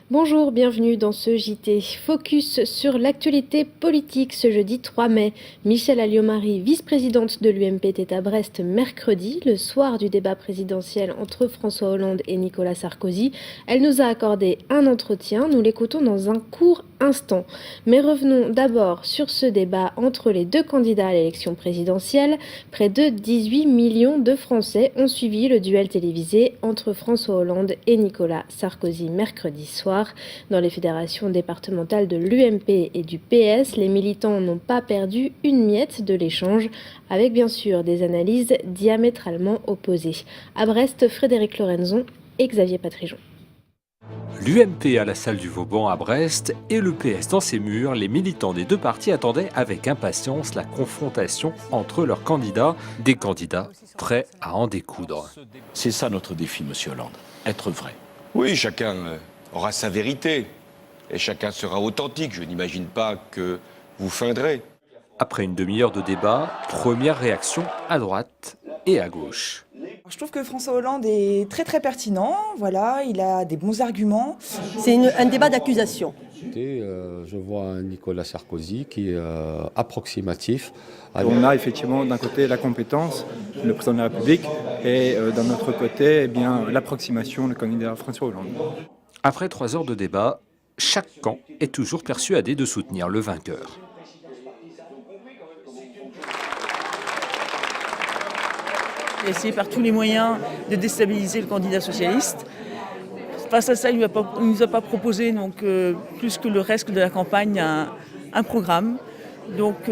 Bonjour, bienvenue dans ce JT. Focus sur l'actualité politique ce jeudi 3 mai. Michèle Alliot-Marie, vice-présidente de l'UMP, était à Brest mercredi, le soir du débat présidentiel entre François Hollande et Nicolas Sarkozy. Elle nous a accordé un entretien, nous l'écoutons dans un court instant. Mais revenons d'abord sur ce débat entre les deux candidats à l'élection présidentielle. Près de 18 millions de Français ont suivi le duel télévisé entre François Hollande et Nicolas Sarkozy mercredi soir. Dans les fédérations départementales de l'UMP et du PS, les militants n'ont pas perdu une miette de l'échange, avec bien sûr des analyses diamétralement opposées. À Brest, Frédéric Lorenzon et Xavier Patrijon. L'UMP à la salle du Vauban à Brest et le PS dans ses murs, les militants des deux partis attendaient avec impatience la confrontation entre leurs candidats, des candidats prêts à en découdre. C'est ça notre défi, monsieur Hollande, être vrai. Oui, chacun aura sa vérité et chacun sera authentique. Je n'imagine pas que vous feindrez. Après une demi-heure de débat, première réaction à droite et à gauche. Je trouve que François Hollande est très pertinent, voilà, il a des bons arguments. C'est un débat d'accusation. Je vois un Nicolas Sarkozy qui est approximatif. On a effectivement d'un côté la compétence, le président de la République, et d'un autre côté eh bien, l'approximation, le candidat François Hollande. Après 3 heures de débat, chaque camp est toujours persuadé de soutenir le vainqueur. Il a essayé par tous les moyens de déstabiliser le candidat socialiste. Face à ça, il ne nous a pas proposé, donc, plus que le reste de la campagne, un programme. Donc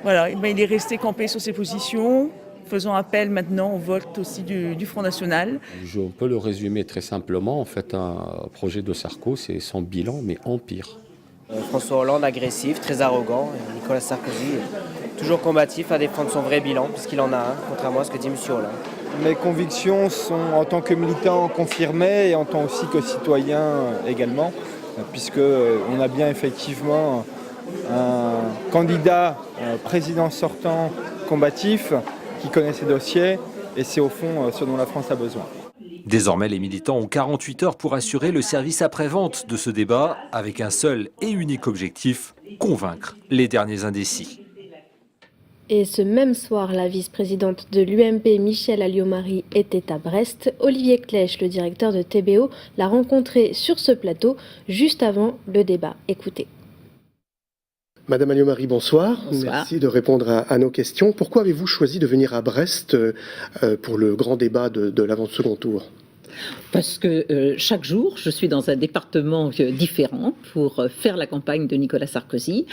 voilà, il est resté campé sur ses positions, faisant appel maintenant au vote aussi du Front National. On peut le résumer très simplement. En fait, un projet de Sarko, c'est son bilan, mais en pire. François Hollande agressif, très arrogant. Et Nicolas Sarkozy toujours combatif à défendre son vrai bilan, puisqu'il en a un, contrairement à ce que dit M. Hollande. Mes convictions sont en tant que militant confirmé et en tant aussi que citoyen également, puisqu'on a bien effectivement un candidat président sortant combatif qui connaît ses dossiers et c'est au fond ce dont la France a besoin. Désormais, les militants ont 48 heures pour assurer le service après-vente de ce débat avec un seul et unique objectif, convaincre les derniers indécis. Et ce même soir, la vice-présidente de l'UMP, Michèle Alliot-Marie, était à Brest. Olivier Clèche, le directeur de TBO, l'a rencontré sur ce plateau juste avant le débat. Écoutez. Madame Alliot-Marie, bonsoir. Bonsoir. Merci de répondre à nos questions. Pourquoi avez-vous choisi de venir à Brest pour le grand débat de l'avant-second tour ? Parce que chaque jour, je suis dans un département différent pour faire la campagne de Nicolas Sarkozy,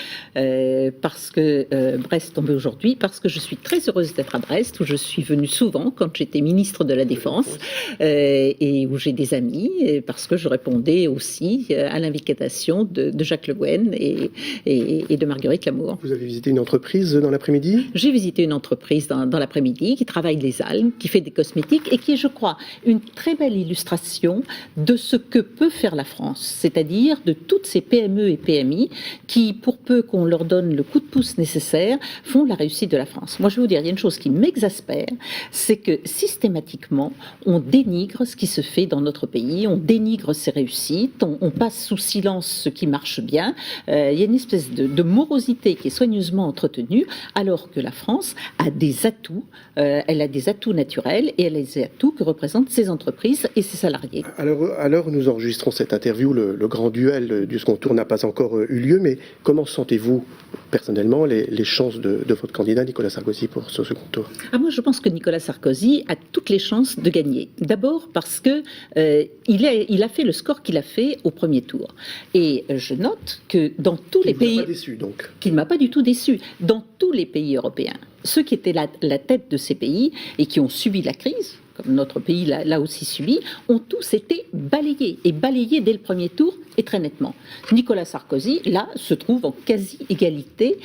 parce que Brest tombait aujourd'hui, parce que je suis très heureuse d'être à Brest, où je suis venue souvent quand j'étais ministre de la Défense, et où j'ai des amis, et parce que je répondais aussi à l'invitation de Jacques Le Guen et de Marguerite Lamour. Vous avez visité une entreprise dans l'après-midi ? J'ai visité une entreprise dans l'après-midi qui travaille les algues, qui fait des cosmétiques et qui est, je crois, une très belle illustration de ce que peut faire la France, c'est-à-dire de toutes ces PME et PMI qui, pour peu qu'on leur donne le coup de pouce nécessaire, font la réussite de la France. Moi, je vais vous dire, il y a une chose qui m'exaspère, c'est que systématiquement, on dénigre ce qui se fait dans notre pays, on dénigre ses réussites, on passe sous silence ce qui marche bien. Il y a une espèce de morosité qui est soigneusement entretenue, alors que la France a des atouts, elle a des atouts naturels et elle a des atouts que représentent ses entreprises et ses salariés. Alors, à l'heure où nous enregistrons cette interview, le grand duel du second tour n'a pas encore eu lieu, mais comment sentez-vous personnellement les chances de votre candidat Nicolas Sarkozy pour ce second tour ? Moi, je pense que Nicolas Sarkozy a toutes les chances de gagner. D'abord parce que il a fait le score qu'il a fait au premier tour. Et je note que dans tous les pays... Qu'il ne m'a pas déçu, donc. Qu'il ne m'a pas du tout déçu. Dans tous les pays européens, ceux qui étaient la tête de ces pays et qui ont subi la crise, comme notre pays l'a aussi subi, ont tous été balayés, et balayés dès le premier tour, et très nettement. Nicolas Sarkozy, là, se trouve en quasi-égalité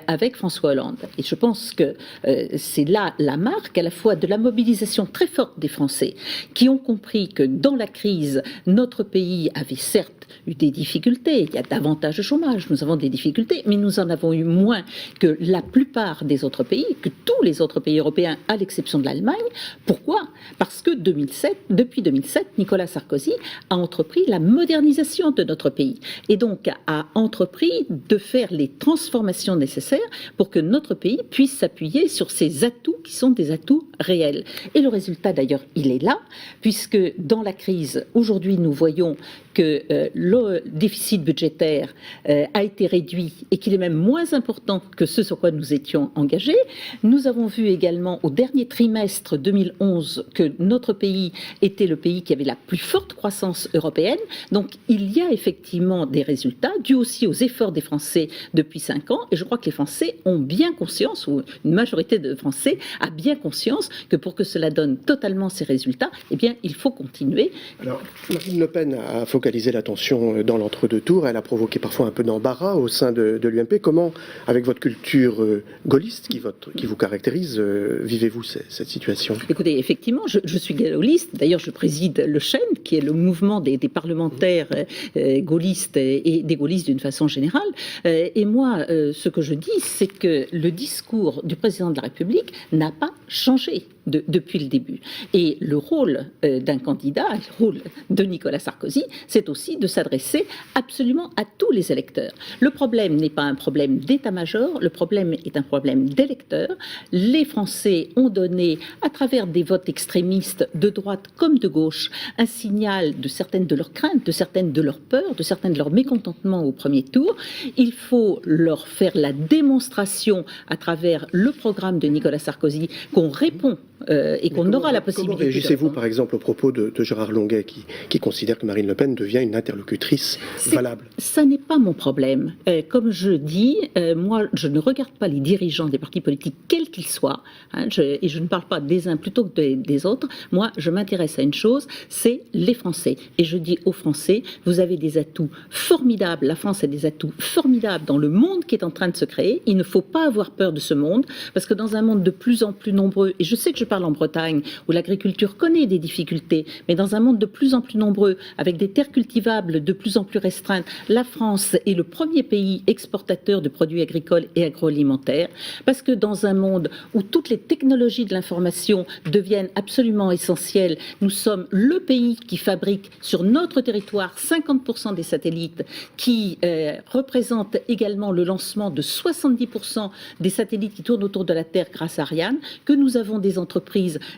avec François Hollande. Et je pense que c'est là la marque à la fois de la mobilisation très forte des Français, qui ont compris que dans la crise, notre pays avait certes eu des difficultés, il y a davantage de chômage, nous avons des difficultés, mais nous en avons eu moins que la plupart des autres pays, que tous les autres pays européens, à l'exception de l'Allemagne. Pourquoi ? Parce que depuis 2007, Nicolas Sarkozy a entrepris la modernisation de notre pays et donc a entrepris de faire les transformations nécessaires pour que notre pays puisse s'appuyer sur ces atouts qui sont des atouts réels. Et le résultat d'ailleurs, il est là, puisque dans la crise, aujourd'hui nous voyons que le déficit budgétaire a été réduit et qu'il est même moins important que ce sur quoi nous étions engagés. Nous avons vu également au dernier trimestre 2011 que notre pays était le pays qui avait la plus forte croissance européenne. Donc il y a effectivement des résultats dus aussi aux efforts des Français depuis 5 ans. Et je crois que les Français ont bien conscience, ou une majorité de Français a bien conscience que pour que cela donne totalement ces résultats, eh bien il faut continuer. Alors Marine Le Pen a focalisé l'attention dans l'entre-deux tours. Elle a provoqué parfois un peu d'embarras au sein de l'UMP. Comment, avec votre culture gaulliste qui vous caractérise, vivez-vous cette situation ? Écoutez, effectivement, je suis gaulliste. D'ailleurs, je préside le Chêne, qui est le mouvement des parlementaires gaullistes et des gaullistes d'une façon générale. Et moi, ce que je dis, c'est que le discours du président de la République n'a pas changé depuis le début. Et le rôle d'un candidat, le rôle de Nicolas Sarkozy, c'est aussi de s'adresser absolument à tous les électeurs. Le problème n'est pas un problème d'état-major, le problème est un problème d'électeurs. Les Français ont donné, à travers des votes extrémistes de droite comme de gauche, un signal de certaines de leurs craintes, de certaines de leurs peurs, de certains de leurs mécontentements au premier tour. Il faut leur faire la démonstration à travers le programme de Nicolas Sarkozy qu'on répond et qu'on aura la possibilité. Comment réagissez-vous par exemple au propos de Gérard Longuet qui considère que Marine Le Pen devient une interlocutrice valable ? Ça n'est pas mon problème. Comme je dis, moi je ne regarde pas les dirigeants des partis politiques quels qu'ils soient, et je ne parle pas des uns plutôt que des autres. Moi je m'intéresse à une chose, c'est les Français. Et je dis aux Français, vous avez des atouts formidables, la France a des atouts formidables dans le monde qui est en train de se créer. Il ne faut pas avoir peur de ce monde, parce que dans un monde de plus en plus nombreux, et je sais que je parle en Bretagne, où l'agriculture connaît des difficultés, mais dans un monde de plus en plus nombreux, avec des terres cultivables de plus en plus restreintes, la France est le premier pays exportateur de produits agricoles et agroalimentaires, parce que dans un monde où toutes les technologies de l'information deviennent absolument essentielles, nous sommes le pays qui fabrique sur notre territoire 50% des satellites, qui représente également le lancement de 70% des satellites qui tournent autour de la Terre grâce à Ariane, que nous avons des entreprises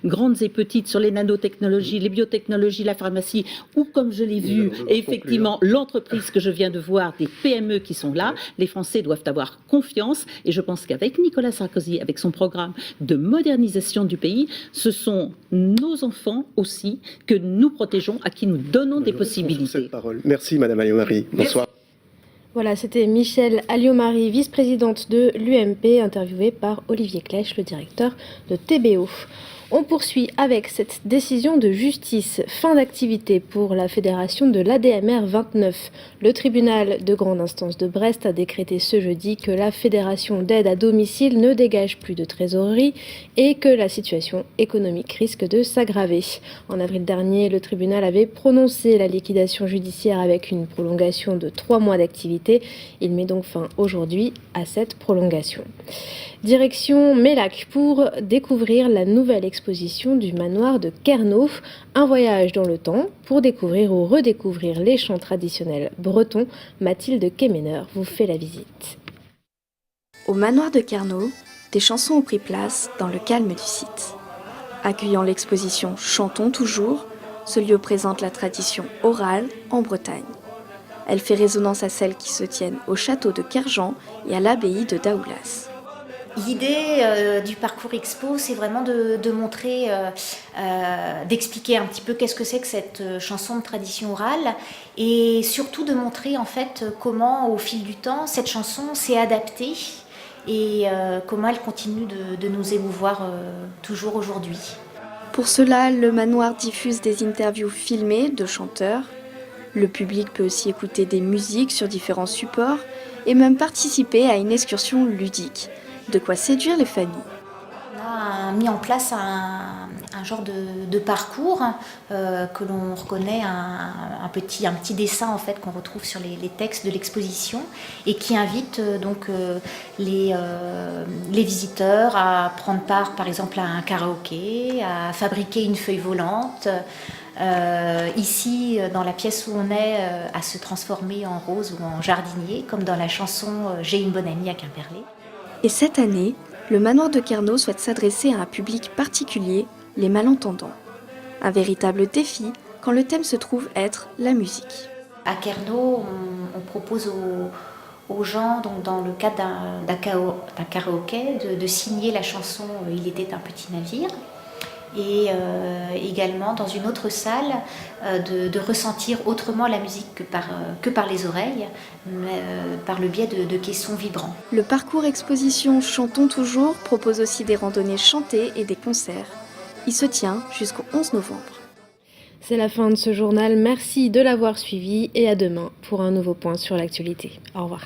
grandes et petites sur les nanotechnologies, les biotechnologies, la pharmacie, ou comme je l'ai vu, effectivement, l'entreprise que je viens de voir, des PME qui sont là. Les Français doivent avoir confiance, et je pense qu'avec Nicolas Sarkozy, avec son programme de modernisation du pays, ce sont nos enfants aussi que nous protégeons, à qui nous donnons des possibilités. Merci Madame Alliot-Marie. Bonsoir. Voilà, c'était Michèle Alliot-Marie, vice-présidente de l'UMP, interviewée par Olivier Clèche, le directeur de TBO. On poursuit avec cette décision de justice. Fin d'activité pour la fédération de l'ADMR 29. Le tribunal de grande instance de Brest a décrété ce jeudi que la fédération d'aide à domicile ne dégage plus de trésorerie et que la situation économique risque de s'aggraver. En avril dernier, le tribunal avait prononcé la liquidation judiciaire avec une prolongation de 3 mois d'activité. Il met donc fin aujourd'hui à cette prolongation. Direction Mélac pour découvrir la nouvelle exposition du manoir de Kernow. Un voyage dans le temps pour découvrir ou redécouvrir les chants traditionnels bretons. Mathilde Kemener vous fait la visite. Au manoir de Kernow, des chansons ont pris place dans le calme du site. Accueillant l'exposition Chantons toujours, ce lieu présente la tradition orale en Bretagne. Elle fait résonance à celles qui se tiennent au château de Kerjan et à l'abbaye de Daoulas. L'idée du parcours expo, c'est vraiment de montrer, d'expliquer un petit peu qu'est-ce que c'est que cette chanson de tradition orale, et surtout de montrer en fait comment au fil du temps cette chanson s'est adaptée et comment elle continue de nous émouvoir toujours aujourd'hui. Pour cela, le manoir diffuse des interviews filmées de chanteurs. Le public peut aussi écouter des musiques sur différents supports et même participer à une excursion ludique. De quoi séduire les familles. On a mis en place un genre de parcours que l'on reconnaît, un petit dessin en fait qu'on retrouve sur les textes de l'exposition et qui invite donc les visiteurs à prendre part par exemple à un karaoké, à fabriquer une feuille volante. Ici, dans la pièce où on est, à se transformer en rose ou en jardinier, comme dans la chanson « J'ai une bonne amie à Quimperlé ». Et cette année, le manoir de Carnot souhaite s'adresser à un public particulier, les malentendants. Un véritable défi quand le thème se trouve être la musique. À Carnot, on propose aux gens, donc dans le cadre d'un karaoké, de signer la chanson « Il était un petit navire ». Et également dans une autre salle de ressentir autrement la musique que par les oreilles, mais par le biais de caissons vibrants. Le parcours exposition Chantons toujours propose aussi des randonnées chantées et des concerts. Il se tient jusqu'au 11 novembre. C'est la fin de ce journal, merci de l'avoir suivi et à demain pour un nouveau point sur l'actualité. Au revoir.